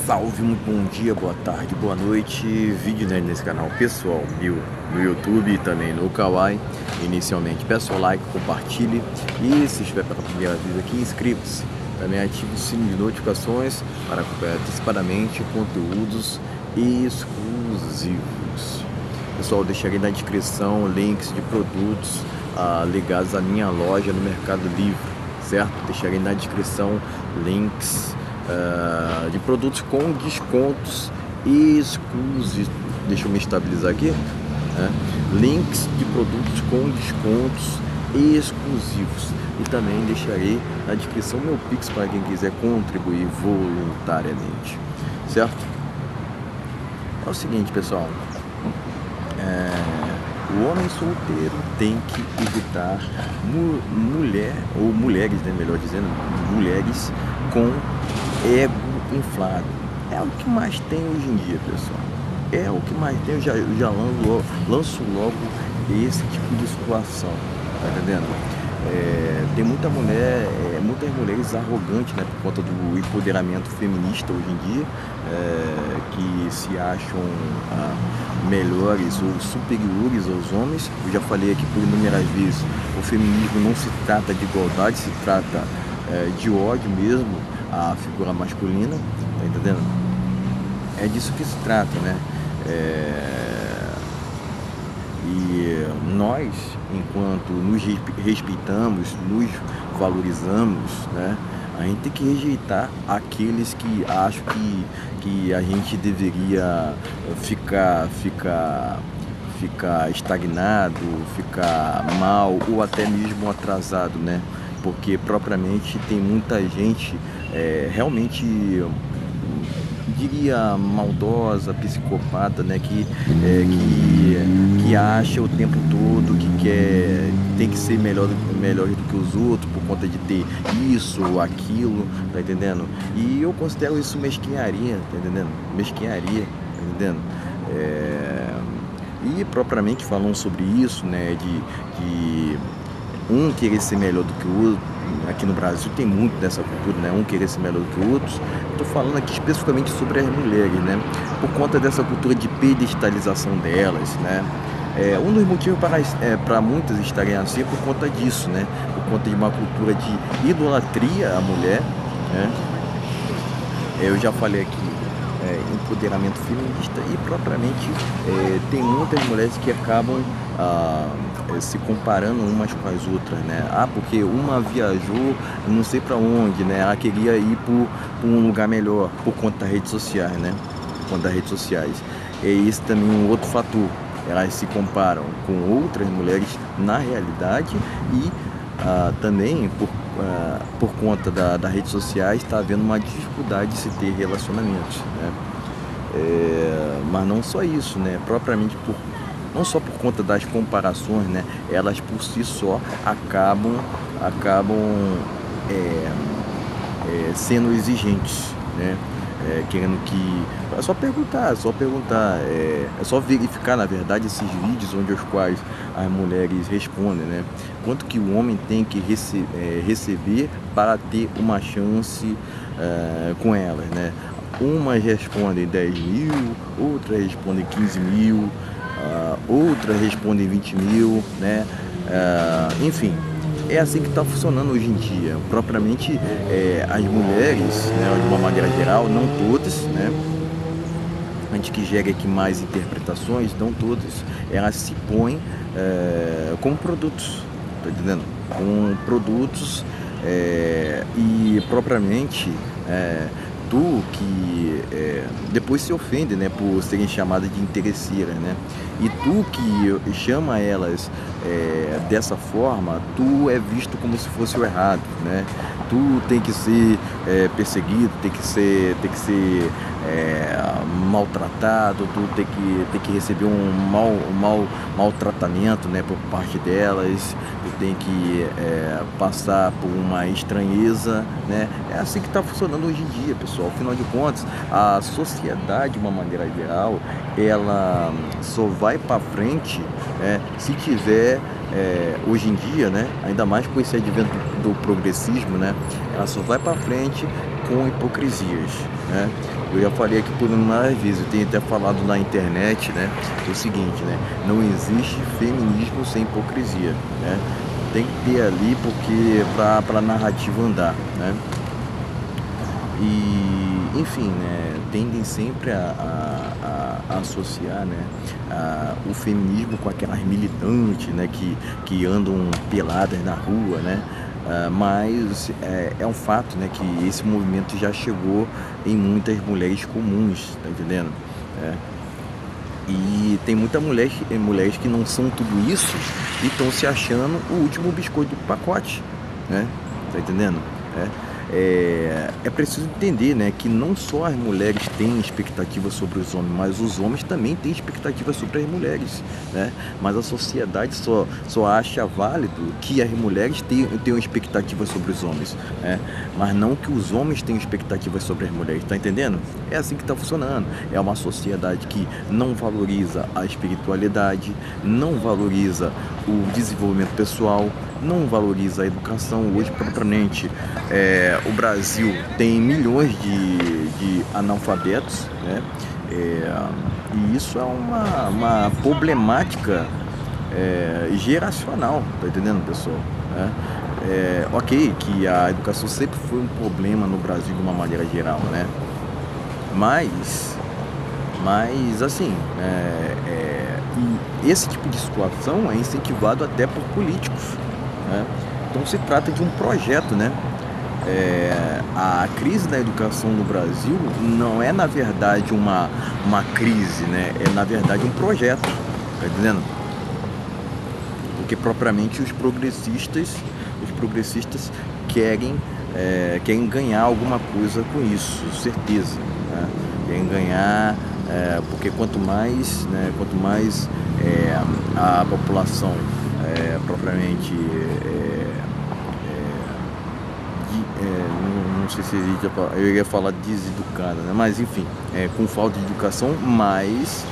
Salve, muito bom dia, boa tarde, boa noite. Vídeo, né, nesse canal pessoal meu no YouTube e também no Kawaii. Inicialmente, peça o like, compartilhe e se estiver pela primeira vez aqui, inscreva-se. Também ative o sino de notificações para acompanhar antecipadamente conteúdos exclusivos. Pessoal, deixarei na descrição links de produtos ligados à minha loja no Mercado Livre, certo? Deixarei na descrição links de produtos com descontos exclusivos. Deixa eu me estabilizar aqui, né? Links de produtos com descontos exclusivos, e também deixarei na descrição meu Pix para quem quiser contribuir voluntariamente, certo? É o seguinte, pessoal, o homem solteiro tem que evitar mulher, ou mulheres, né, melhor dizendo, mulheres com ego inflado. É o que mais tem hoje em dia, pessoal. É o que mais tem. Eu já lanço logo esse tipo de situação, tá entendendo? Tem muita mulher, muitas mulheres arrogantes, né, por conta do empoderamento feminista hoje em dia, que se acham melhores ou superiores aos homens. Eu já falei aqui por inúmeras vezes, o feminismo não se trata de igualdade, se trata de ódio mesmo à figura masculina, tá entendendo? É disso que se trata, né? E nós, enquanto nos respeitamos, nos valorizamos, né, a gente tem que rejeitar aqueles que acham que a gente deveria ficar estagnado, ficar mal ou até mesmo atrasado, né? Porque propriamente tem muita gente realmente, diria, maldosa, psicopata, né, que acha o tempo todo que tem que ser melhor do que os outros por conta de ter isso ou aquilo, tá entendendo? E eu considero isso mesquinharia, tá entendendo? Mesquinharia, tá entendendo? E propriamente falando sobre isso, né, de um querer ser melhor do que o outro. Aqui no Brasil tem muito dessa cultura, né? Um querer ser melhor do que outros. Estou falando aqui especificamente sobre as mulheres, né? Por conta dessa cultura de pedestalização delas, né? Um dos motivos para muitas estarem assim é por conta disso, né? Por conta de uma cultura de idolatria à mulher, né? Eu já falei aqui, empoderamento feminista, e propriamente tem muitas mulheres que acabam se comparando umas com as outras, né? Porque uma viajou não sei para onde, né? Ela queria ir para um lugar melhor por conta das redes sociais, né? Por conta das redes sociais. E esse também é um outro fator. Elas se comparam com outras mulheres na realidade, e também por conta das redes sociais está havendo uma dificuldade de se ter relacionamentos, né? Mas não só isso, né? Propriamente não só por conta das comparações, né? Elas por si só acabam sendo exigentes, né? Querendo que... É só perguntar, é só verificar, na verdade, esses vídeos onde os quais as mulheres respondem, né? Quanto que o homem tem que receber para ter uma chance com elas, né? Umas respondem 10 mil, outras respondem 15 mil, outras respondem 20 mil, né? Enfim, é assim que está funcionando hoje em dia. Propriamente, as mulheres, né, de uma maneira geral, não todas, né? A gente que gera aqui mais interpretações, não todas, elas se põem como produtos, tá entendendo? Com produtos, e propriamente tu que depois se ofende, né, por serem chamadas de interesseiras, né? E tu que chama elas dessa forma, tu é visto como se fosse o errado, né? Tu tem que ser perseguido, tem que ser maltratado, tu tem que receber um maltratamento, né, por parte delas. Tu tem que passar por uma estranheza, né? É assim que está funcionando hoje em dia, pessoal. Afinal de contas, a sociedade, de uma maneira geral, ela só vai para frente, né, se tiver hoje em dia, né, ainda mais com esse advento do progressismo, né, ela só vai para frente com hipocrisias, né? Eu já falei aqui por inúmeras vezes, eu tenho até falado na internet, né? Que é o seguinte, né? Não existe feminismo sem hipocrisia, né? Tem que ter ali porque para a narrativa andar, né? E, enfim, né, tendem sempre a associar, né, o feminismo com aquelas militantes, né, que andam peladas na rua, né, mas é um fato, né, que esse movimento já chegou em muitas mulheres comuns, tá entendendo? É. E tem muitas mulheres que não são tudo isso e estão se achando o último biscoito do pacote, né? Tá entendendo? É preciso entender, né, que não só as mulheres têm expectativas sobre os homens, mas os homens também têm expectativas sobre as mulheres, né? Mas a sociedade só acha válido que as mulheres tenham expectativas sobre os homens, né? Mas não que os homens tenham expectativas sobre as mulheres, tá entendendo? É assim que está funcionando. É uma sociedade que não valoriza a espiritualidade, não valoriza o desenvolvimento pessoal, não valoriza a educação. Hoje, propriamente, o Brasil tem milhões de analfabetos, né? E isso é uma problemática geracional, tá entendendo, pessoal? Ok, que a educação sempre foi um problema no Brasil de uma maneira geral, né? Mas assim, e esse tipo de situação é incentivado até por políticos, né? Então se trata de um projeto, né? A crise da educação no Brasil não é na verdade uma crise, né? É na verdade um projeto, tá entendendo? Porque propriamente os progressistas querem ganhar alguma coisa com isso, certeza, né? Querem ganhar, porque quanto mais a população propriamente não sei se existe, eu ia falar deseducada, né? Mas enfim, com falta de educação, mais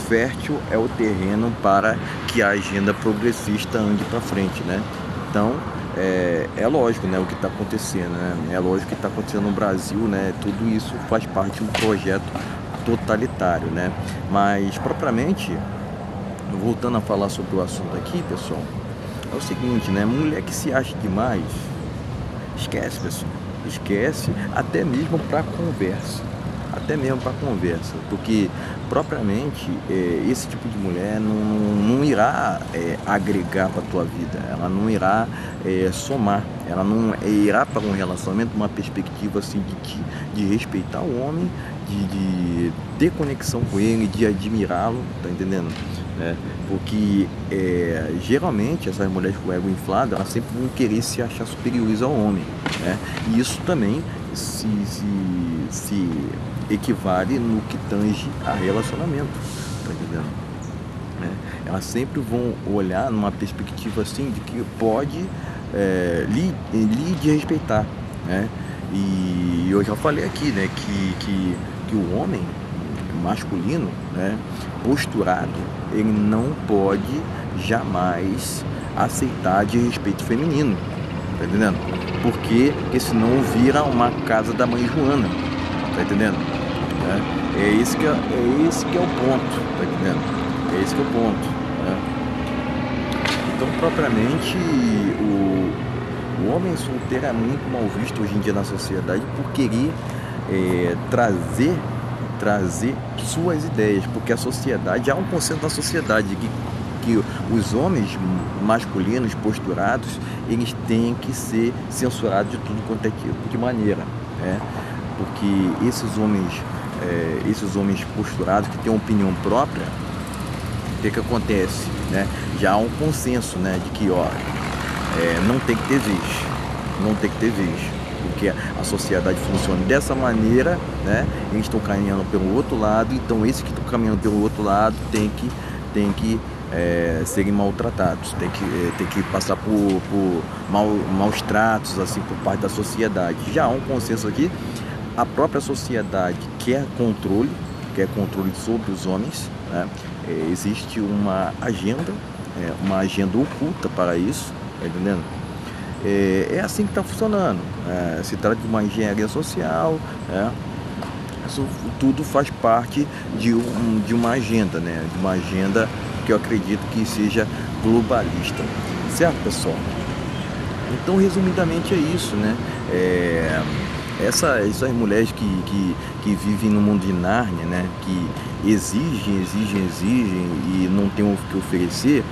fértil é o terreno para que a agenda progressista ande para frente, né? Então é lógico, né, o que está acontecendo, né? É lógico que está acontecendo no Brasil, né? Tudo isso faz parte de um projeto totalitário, né? Mas propriamente, voltando a falar sobre o assunto aqui, pessoal, é o seguinte, né? Mulher que se acha demais, esquece, pessoal. Esquece até mesmo para conversa. Até mesmo para conversa. Porque propriamente esse tipo de mulher não irá agregar para a tua vida. Ela não irá somar. Ela não irá para um relacionamento uma perspectiva assim de respeitar o homem, de ter conexão com ele, de admirá-lo, tá entendendo? Porque geralmente essas mulheres com o ego inflado, elas sempre vão querer se achar superiores ao homem, né? E isso também se equivale no que tange a relacionamento, tá entendendo? Elas sempre vão olhar numa perspectiva assim de que pode lhe respeitar, né? E eu já falei aqui, né, que o homem masculino, né, posturado, ele não pode jamais aceitar de respeito feminino, tá entendendo? Porque senão vira uma casa da mãe Joana, tá entendendo? É esse que é o ponto, tá entendendo? É esse que é o ponto, né? Então, propriamente, o homem solteiro é muito mal visto hoje em dia na sociedade por querer trazer suas ideias, porque a sociedade, há um consenso da sociedade que os homens masculinos posturados, eles têm que ser censurados de tudo quanto é tipo de maneira, né? Porque esses homens posturados que têm uma opinião própria, o que acontece, né? Já há um consenso, né, de que não tem que ter vez, porque a sociedade funciona dessa maneira, né? Eles estão caminhando pelo outro lado, então esses que estão caminhando pelo outro lado tem que serem maltratados, tem que passar por maus tratos assim por parte da sociedade. Já há um consenso aqui, a própria sociedade quer controle sobre os homens, né? Existe uma agenda oculta para isso, tá entendendo? É assim que está funcionando. Se trata de uma engenharia social, isso tudo faz parte de uma agenda, né? De uma agenda que eu acredito que seja globalista. Certo, pessoal? Então, resumidamente, é isso, né? Essas mulheres que vivem no mundo de Nárnia, né? Que exigem e não têm o que oferecer,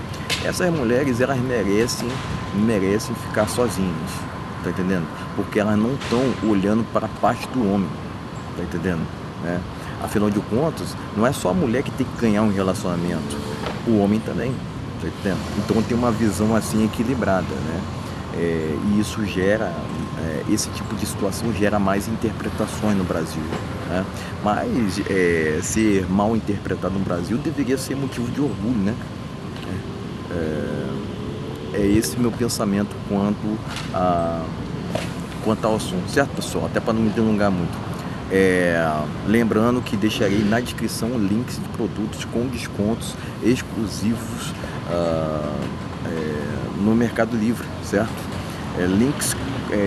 essas mulheres, elas merecem ficar sozinhas, tá entendendo? Porque elas não estão olhando para a parte do homem, tá entendendo? Afinal de contas, não é só a mulher que tem que ganhar um relacionamento, o homem também, tá entendendo? Então tem uma visão assim equilibrada, né? E isso gera, esse tipo de situação gera mais interpretações no Brasil, né? Mas ser mal interpretado no Brasil deveria ser motivo de orgulho, né? É esse meu pensamento quanto ao assunto, certo, pessoal? Até para não me delongar muito. Lembrando que deixarei na descrição links de produtos com descontos exclusivos no Mercado Livre, certo? Links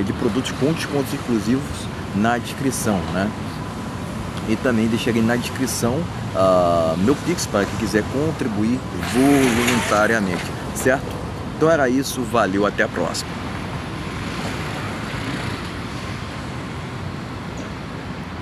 de produtos com descontos exclusivos na descrição, né? E também deixarei na descrição meu Pix para quem quiser contribuir voluntariamente, certo? Então era isso, valeu, até a próxima.